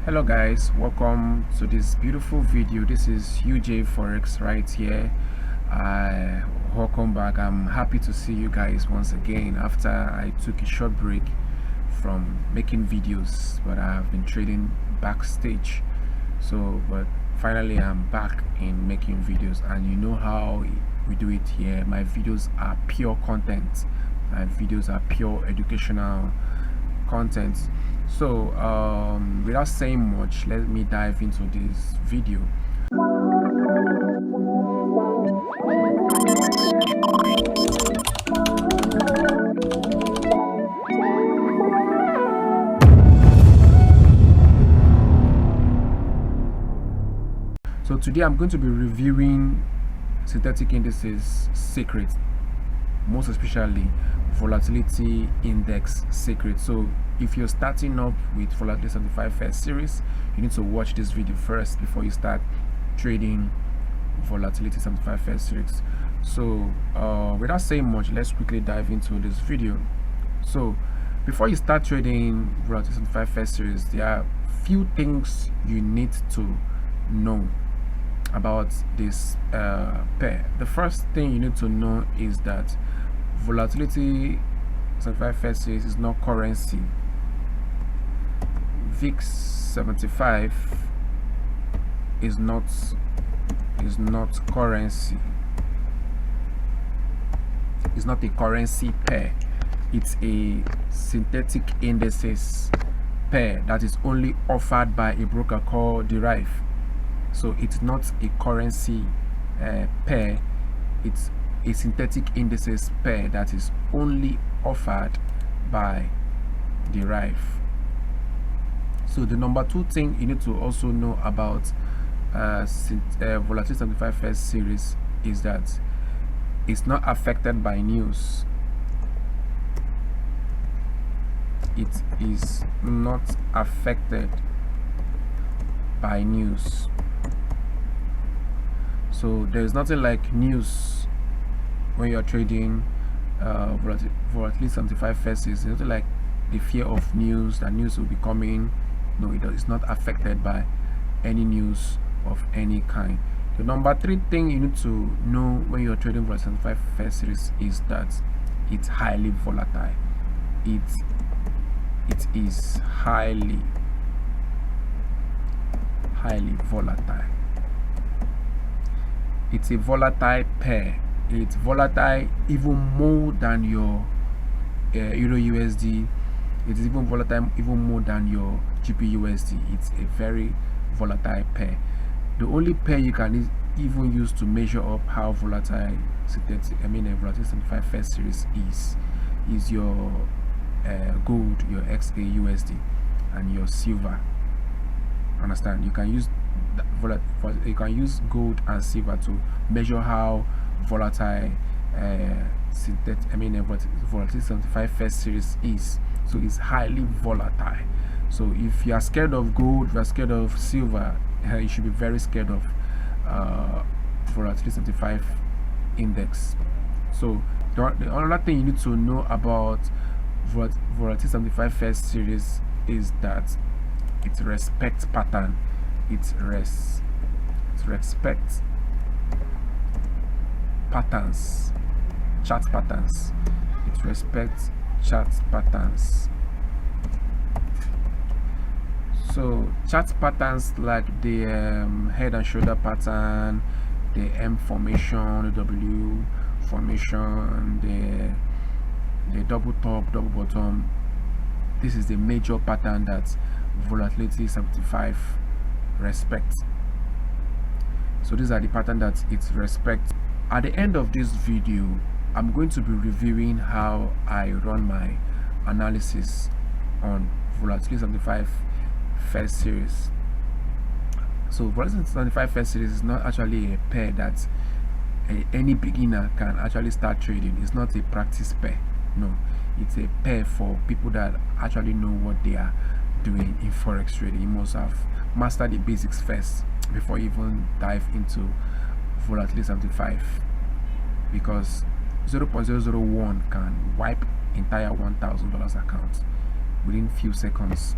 Hello guys, welcome to this beautiful video. This is UJ Forex right here. Welcome back. I'm happy to see you guys once again after I took a short break from making videos, but I have been trading backstage. But finally I'm back in making videos, and you know how we do it here. My videos are pure content. My videos are pure educational content. So without saying much, let me dive into this video. So today I'm going to be reviewing synthetic indices secret, most especially Volatility Index secret. So if you're starting up with Volatility 75 first series, you need to watch this video first before you start trading Volatility 75 first series. So without saying much, let's quickly dive into this video. So before you start trading Volatility 75 first series, there are few things you need to know about this pair. The first thing you need to know is that Volatility 75 first series is not currency. VIX 75 is not currency. It's not a currency pair. It's a synthetic indices pair that is only offered by a broker called Deriv. So it's not a currency pair. It's a synthetic indices pair that is only offered by Deriv. So the number two thing you need to also know about Volatility 75 first series is that it's not affected by news. It is not affected by news. So there is nothing like news when you're trading Volatility 75 first series. There's nothing like the fear of news, that news will be coming. No, it's not affected by any news of any kind. The number three thing you need to know when you're trading Volatility 75 first series is that it's highly volatile. It is highly volatile. It's a volatile pair. It's volatile even more than your Euro USD. It is even volatile even more than your GP USD. It's a very volatile pair. The only pair you can even use to measure up how volatile Volatility 75 first series is your gold, your XA USD, and your silver. Understand? You can use gold and silver to measure how volatile Volatility 75 first series is. So it's highly volatile. So if you are scared of gold, if you are scared of silver, you should be very scared of Volatility 75 index. So the other thing you need to know about Volatility 75 first series is that it respects pattern. It respects patterns, chart patterns. It respects chart patterns. So chart patterns like the head and shoulder pattern, the M formation, the W formation, the double top, double bottom. This is the major pattern that Volatility 75 respects. So these are the pattern that it respects. At the end of this video, I'm going to be reviewing how I run my analysis on Volatility 75 first series. So Volatility 75 first series is not actually a pair that any beginner can actually start trading. It's not a practice pair. No, it's a pair for people that actually know what they are doing in forex trading. You must have mastered the basics first before you even dive into Volatility 75, because 0.001 can wipe entire $1,000 account within few seconds.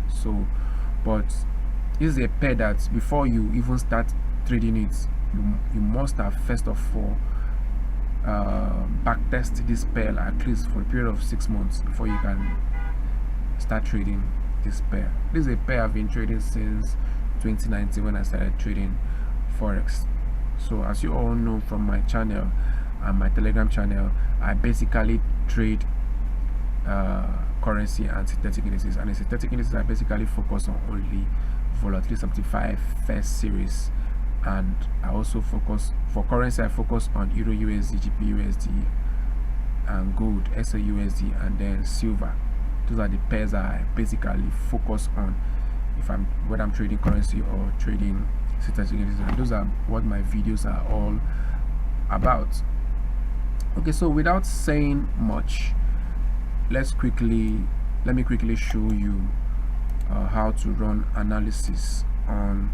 So but this is a pair that before you even start trading it, you must have first of all back test this pair at least for a period of 6 months before you can start trading this pair. This is a pair I've been trading since 2019 when I started trading Forex. So as you all know from my channel and my Telegram channel, I basically trade currency and synthetic indices, and the synthetic indices I basically focus on only Volatility 75 first series, and I also focus for currency. I focus on Euro USD, GP USD, and gold, SAUSD, and then silver. Those are the pairs I basically focus on whether I'm trading currency or trading synthetic indices, and those are what my videos are all about. Okay, so without saying much, let me quickly show you how to run analysis on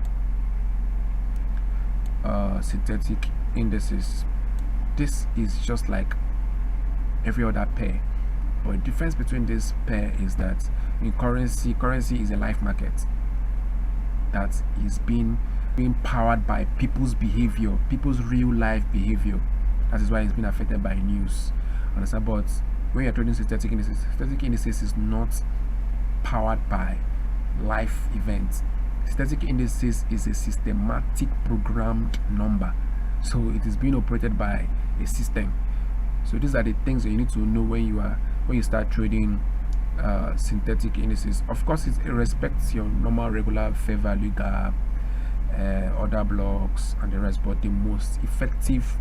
synthetic indices. This is just like every other pair, but the difference between this pair is that in currency is a live market that is being powered by people's behavior, people's real life behavior. That is why it's been affected by news. Understand? But when you're trading synthetic indices is not powered by life events. Synthetic indices is a systematic programmed number, so it is being operated by a system. So these are the things that you need to know when you start trading synthetic indices. Of course, it respects your normal regular fair value gap, order blocks, and the rest, but the most effective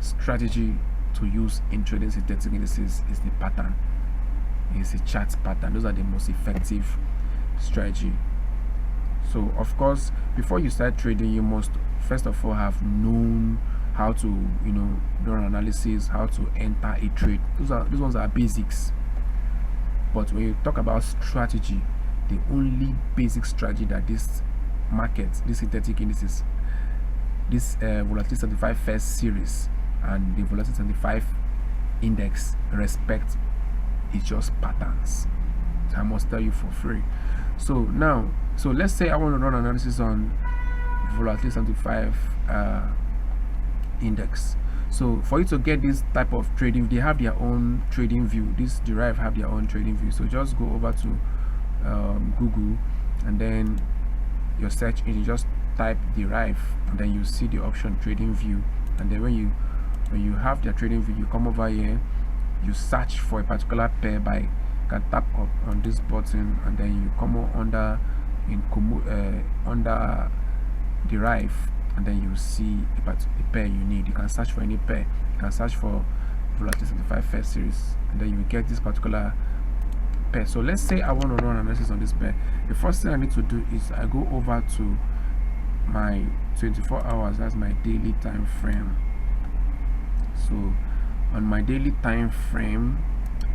strategy to use in trading synthetic indices is the pattern. It's a chart pattern. Those are the most effective strategy. So of course, before you start trading, you must first of all have known how to do an analysis, how to enter a trade. These ones are basics. But when you talk about strategy, the only basic strategy that this market, this synthetic indices, this Volatility 75 first series and the Volatility 75 index respect is just patterns. So I must tell you for free. So let's say I want to run analysis on Volatility 75 index. So for you to get this type of trading, they have their own trading view. This Deriv have their own trading view. So just go over to Google, and then your search engine, just type Deriv, and then you see the option trading view. And then when you have their trading view, you come over here, you search for a particular pair by, you can tap up on this button, and then you come under Deriv, and then you see a pair you need. You can search for any pair. You can search for Volatility 75 first series, and then you get this particular pair. So let's say I want to run analysis on this pair. The first thing I need to do is I go over to my 24 hours. That's my daily time frame. So on my daily time frame,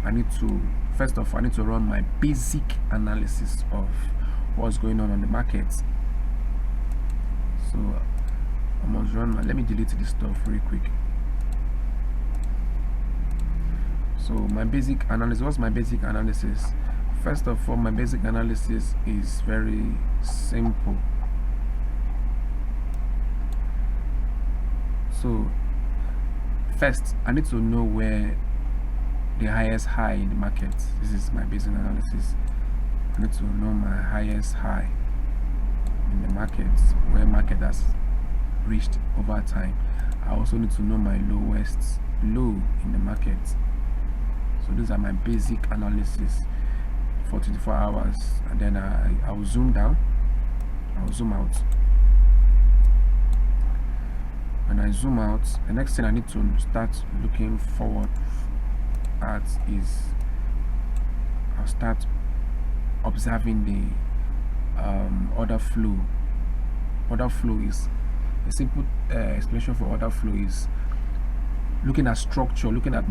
I need to first of all run my basic analysis of what's going on the market. So I must run my, let me delete this stuff real quick. So my basic analysis, what's my basic analysis? First of all, my basic analysis is very simple. So first, I need to know where the highest high in the market. This is my basic analysis. I need to know my highest high in the market, where market has reached over time. I also need to know my lowest low in the market. So these are my basic analysis for 24 hours, and then I will zoom down, I will zoom out. When I zoom out, the next thing I need to start looking forward at is I'll start observing the order flow. Order flow is a simple explanation for order flow is looking at structure, looking at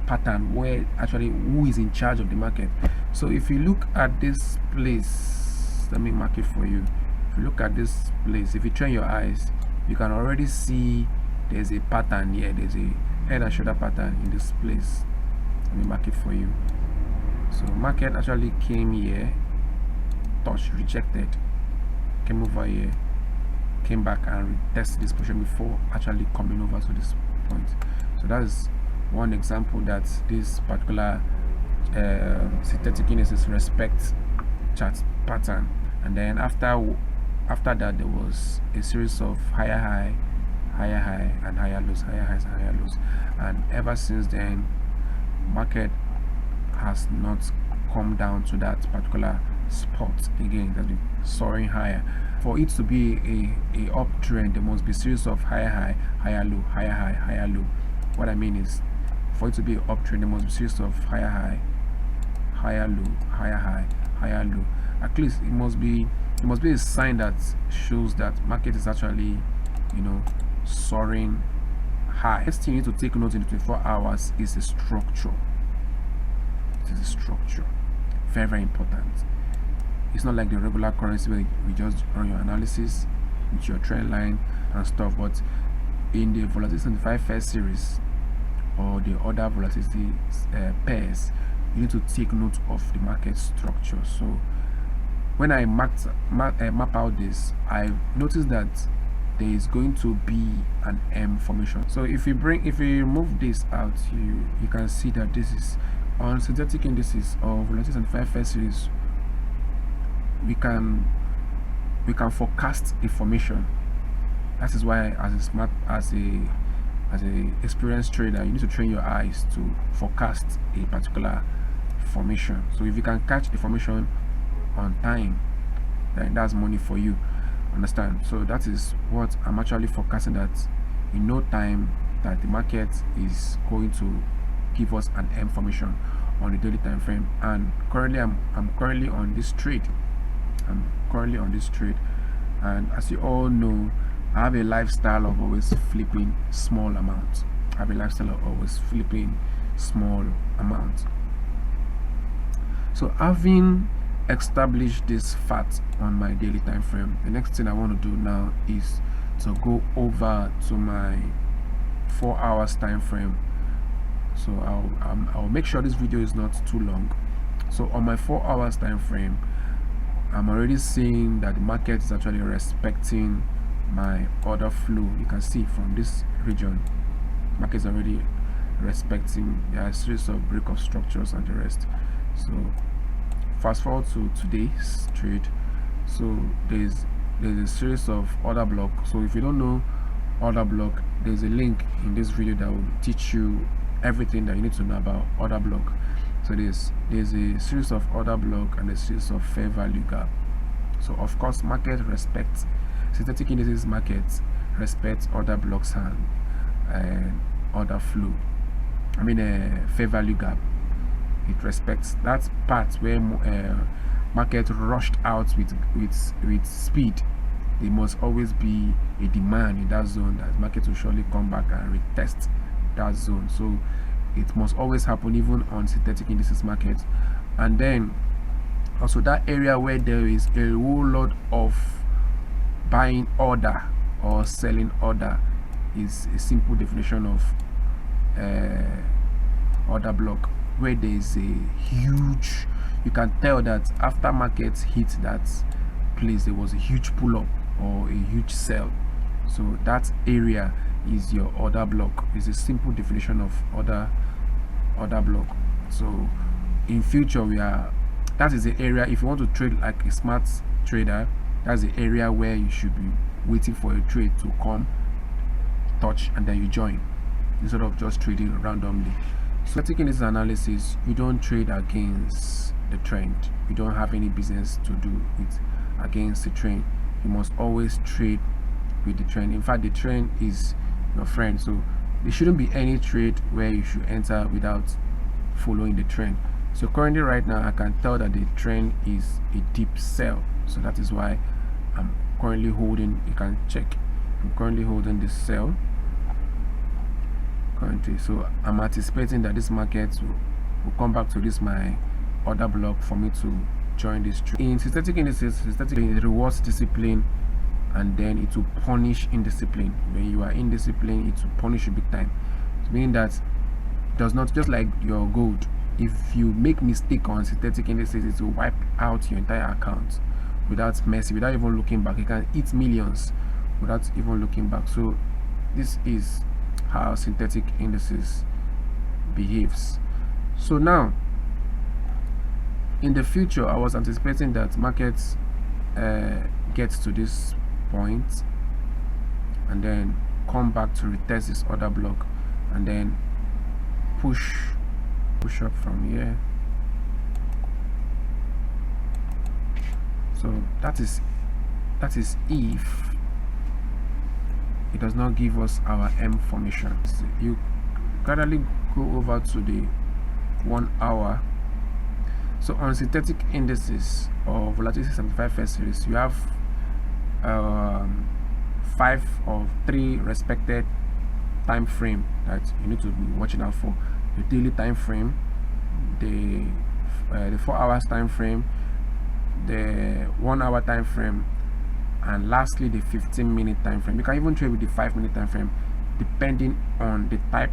pattern, where actually who is in charge of the market. So if you look at this place, let me mark it for you. If you look at this place, if you train your eyes, you can already see there's a pattern here. There's a head and shoulder pattern in this place. Let me mark it for you. So market actually came here, touched, rejected, came over here, came back and retested this position before actually coming over to this point. So that is one example that this particular synthetic indices respect chart pattern. And then after that, there was a series of higher high, and higher lows, higher highs and higher lows. And ever since then, market has not come down to that particular spot again. It has been soaring higher. For it to be a uptrend, there must be a series of higher high, higher low, higher high, higher low. What I mean is, for it to be an uptrend, there must be a series of higher high, higher low, higher high, higher low. At least it must be a sign that shows that market is actually, you know, soaring high. Next thing you need to take note in 24 hours is the structure. It is a structure, very, very important. It's not like the regular currency where you just run your analysis with your trend line and stuff, but in the volatility 75 first series or the other volatility pairs, you need to take note of the market structure. So when I map out this, I noticed that there is going to be an M formation. So if you remove this out, you can see that this is on synthetic indices or volatility 75 first series. We can forecast a formation. That is why, as a experienced trader, you need to train your eyes to forecast a particular formation. So if you can catch a formation on time, then that's money for you. Understand? So that is what I'm actually forecasting, that in no time that the market is going to give us an M formation on the daily time frame. And currently I'm currently on this trade. And as you all know, I have a lifestyle of always flipping small amounts. So having established this fact on my daily time frame, the next thing I want to do now is to go over to my 4 hours time frame. So I'll make sure this video is not too long. So on my 4 hours time frame, I'm already seeing that the market is actually respecting my order flow. You can see from this region, market is already respecting. There are a series of break-off structures and the rest. So fast forward to today's trade. So there's a series of order block. So if you don't know order block, there's a link in this video that will teach you everything that you need to know about order block. So there's a series of order block and a series of fair value gap. So of course, market respects synthetic indices, markets respect order blocks and order flow. Fair value gap. It respects that part where market rushed out with speed. There must always be a demand in that zone that market will surely come back and retest that zone. So it must always happen even on synthetic indices market. And then also that area where there is a whole lot of buying order or selling order is a simple definition of order block, where there is a huge, you can tell that after markets hit that place, there was a huge pull up or a huge sell. So that area is your order block. Is a simple definition of order block. So in future, that is the area, if you want to trade like a smart trader, that's the area where you should be waiting for a trade to come, touch, and then you join, instead of just trading randomly. So taking this analysis, you don't trade against the trend. You don't have any business to do with against the trend. You must always trade with the trend. In fact, the trend is your friend. So there shouldn't be any trade where you should enter without following the trend. So currently right now, I can tell that the trend is a deep sell. So that is why I'm currently holding, you can check, I'm currently holding this sell currently. So I'm anticipating that this market will come back to this my order block for me to join this trade. In synthetic indices, it rewards discipline, and then it will punish indiscipline. When you are indisciplined, it will punish you big time. So meaning that it does not, just like your gold, if you make mistake on synthetic indices, it will wipe out your entire account without mercy, without even looking back. You can eat millions without even looking back. So this is how synthetic indices behaves. So now in the future, I was anticipating that markets gets to this point and then come back to retest this order block and then push up from here. So that is if it does not give us our M formation. So you gradually go over to the 1 hour. So on synthetic indices or volatility 75 first series, you have 5 or 3 respected time frame that you need to be watching out for: the daily time frame, the 4 hours time frame, the 1 hour time frame, and lastly the 15-minute time frame. You can even trade with the 5-minute time frame depending on the type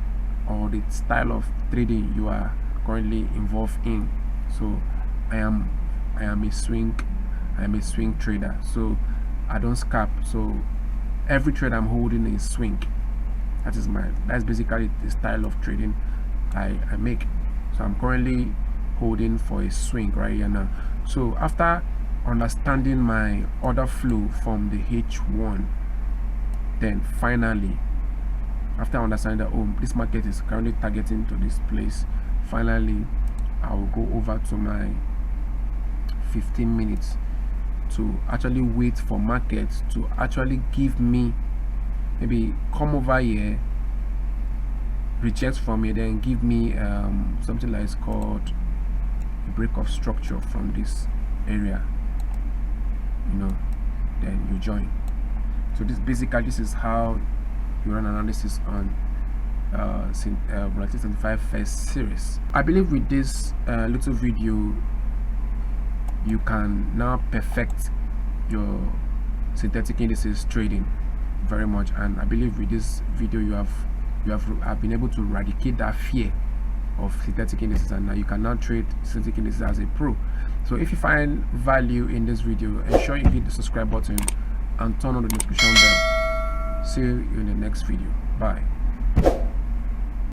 or the style of trading you are currently involved in. So I am a swing trader, so I don't scalp. So every trade I'm holding is swing. That's basically the style of trading I make. So I'm currently holding for a swing right here now. So after understanding my order flow from the H1, then finally, after understanding that, oh, this market is currently targeting to this place, finally I will go over to my 15 minutes to actually wait for market to actually give me, maybe come over here, reject from here, then give me something like is called a break of structure from this area, then you join. So this is how you run analysis on Volatility 75 first series. I believe with this little video you can now perfect your synthetic indices trading very much, and I believe with this video you have been able to eradicate that fear of synthetic indices, and now you can now trade synthetic indices as a pro. So if you find value in this video, ensure you hit the subscribe button and turn on the notification bell. See you in the next video. Bye.